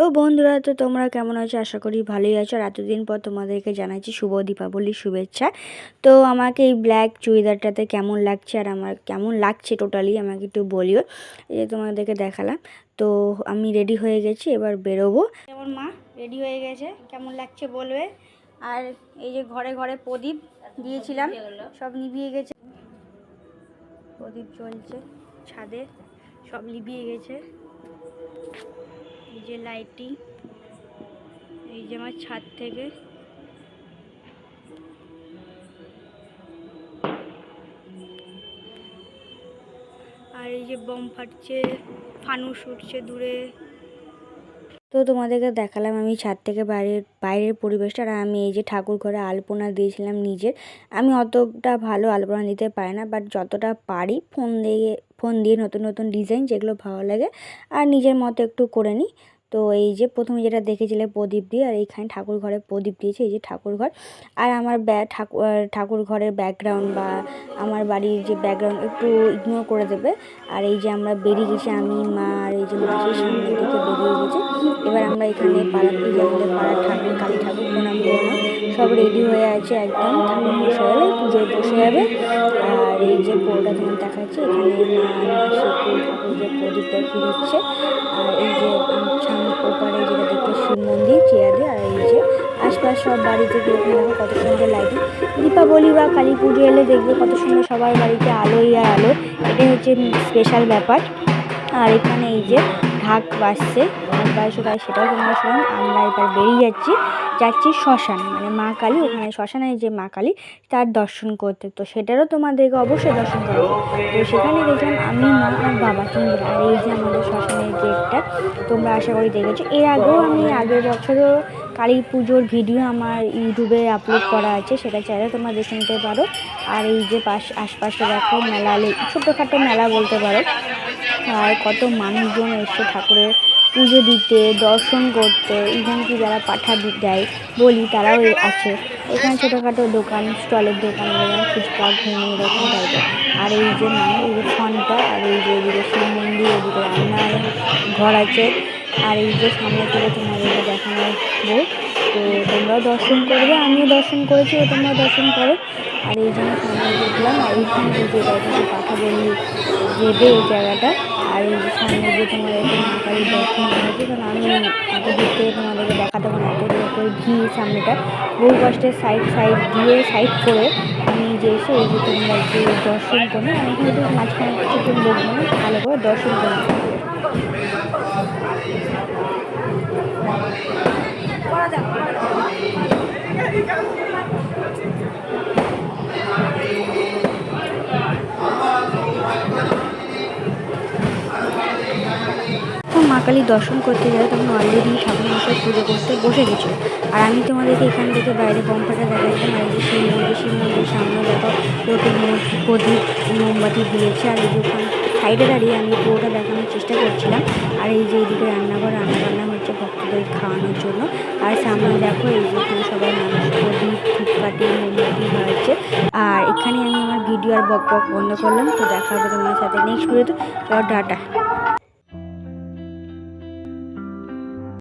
তো বন্ধুরা, তো তোমরা কেমন আছো? আশা করি ভালোই আছো। আর এতদিন পর তোমাদেরকে জানাচ্ছি শুভ দীপাবলির শুভেচ্ছা। তো আমাকে এই ব্ল্যাক চুড়িদারটাতে কেমন লাগছে আর আমার কেমন লাগছে টোটালি আমাকে একটু বলিও। এই যে তোমাদেরকে দেখালাম। তো আমি রেডি হয়ে গেছি, এবার বেরোবো। যেমন মা রেডি হয়ে গেছে, কেমন লাগছে বলবে। আর এই যে ঘরে ঘরে প্রদীপ দিয়েছিলাম, সব নিভিয়ে গেছে। প্রদীপ জ্বলছে ছাদে, সব নিভিয়ে গেছে। এই যে লাইটিং, এই যে আমার ছাদ থেকে আর এই যে বম ফাটছে, ফানুস উঠছে দূরে। তো তোমাদেরকে দেখালাম আমি ছাদ থেকে বাইরের পরিবেশটা। আর আমি এই যে ঠাকুর ঘরে আলপনা দিয়েছিলাম নিজের। আমি অতটা ভালো আলপনা দিতে পারি না, বাট যতটা পারি ফোন দিয়ে নতুন নতুন ডিজাইন যেগুলো ভালো লাগে আর নিজের মতো একটু করে নিই। তো এই যে প্রথমে যেটা দেখেছিলে প্রদীপ দিয়ে, আর এইখানে ঠাকুর ঘরে প্রদীপ দিয়েছে, এই যে ঠাকুর ঘর। আর আমার ঠাকুর ঘরের ব্যাকগ্রাউন্ড বা আমার বাড়ির যে ব্যাকগ্রাউন্ড একটু ইগনোর করে দেবে। আর এই যে আমরা বেরিয়ে গেছি, আমি মা আর এই যে মাসির সামনের দিকে বেরিয়ে গেছে। এবার আমরা এখানে এই যে আমাদের পাড়ার ঠাকুর, কালী ঠাকুর প্রণাম করে নাও, সব রেডি হয়ে আছে একদম। ঠাকুর মশাই এলে পুজোয় বসে যাবে। আর এই যে পোলটা তোমার দেখাচ্ছে, এখানে মা মাসি একটু ঠাকুরকে প্রদীপটা ফিরিচ্ছে। আর এই যে সামনে ওপারে যেটা দেখতে শিব মন্দির চেয়ারে। আর এই যে আশপাশ সব বাড়িতে দেখো কত সুন্দর লাইটিং। দীপাবলি বা কালী পুজো এলে দেখবে কত সুন্দর সবার বাড়িতে আলোই আর আলো। এটাই হচ্ছে স্পেশাল ব্যাপার। আর এখানে এই যে ঢাক বাজছে, তাই সেটাও তোমরা শুনুন। আমরা এবার বেরিয়ে যাচ্ছি শ্মশান, মানে মা কালী, ওখানে শ্মশানে যে মা কালী তার দর্শন করতে। তো সেটারও তোমাদেরকে অবশ্যই দর্শন করাবো। তো সেখানে দেখলাম আমি, মা আর বাবা তিনজন। আর এই যে আমাদের শ্মশানের গেটটা, তোমরা আশা করি দেখেছো। এর আগেও আমি আগের বছরও কালী পুজোর ভিডিও আমার ইউটিউবে আপলোড করা আছে, সেটা চাইলে তোমরা দেখে নিতে পারো। আর এই যে আশপাশে দেখো মেলা, ছোটোখাটো মেলা বলতে পারো। আর কত মানুষজন এসে ঠাকুরের পুজো দিতে, দর্শন করতে। ইভেন কি যারা পাঠা দেয় বলি তারাও আছে এখানে। ছোটোখাটো দোকান, স্টলের দোকান, যেমন ফুচকা, ঘুগনি, এরকম টাইপের। আর এই যে এই যে ফোনটা, আর এই যে এদিকে শিব মন্দির, এদিকে রান্নার ঘর আছে। আর এই যে সামনে থেকে তোমাদেরকে দেখানো বই। তো তোমরাও দর্শন করবে, আমিও দর্শন করেছি, তোমরা দর্শন করো। আর এই জন্য সামনে দেখলাম। আর এইখানে যে পাঠা বলি দেবে এই জায়গাটা। আর এই যে সামনে যে তোমাদেরকে মা কালীর দর্শন করেছি, কারণ আমি এত দূর থেকে তোমাদেরকে দেখাতে পারি না, এত ভিড় সামনেটা। বহু কষ্টে সাইড করে আমি যে এসে এই যে তোমরা যে দর্শন করবে, আমি কিন্তু মাঝখানে কিছু লোক মানে ভালো করে দর্শন করবে। মা কালীর দর্শন করতে যাই, তখন অলরেডি ঠাকুর মশাই পুজো করতে বসে গেছিলো। আর আমি তোমাদেরকে এখান থেকে বাইরে বমফাটা দেখাচ্ছিলাম। আর এই যে শিব মন্দির সামনে দেখো লোকের প্রদীপ মোমবাতি দিয়েছে। আর এই যে ওখানে সাইডে দাঁড়িয়ে আমি পুরোটা দেখানোর চেষ্টা করছিলাম। আর এই যে এইদিকে রান্না হচ্ছে ভক্তদের খাওয়ানোর জন্য। আর সামনে দেখো এই যে এখানে সবাই মানুষ প্রদীপ, ধূপকাঠি, মোমবাতি ধরাচ্ছে। আর এখানে আমি আমার ভিডিও আর বক বন্ধ করলাম। তো দেখা হবে তোমার সাথে নেক্সট ভিডিওতে। টাটা।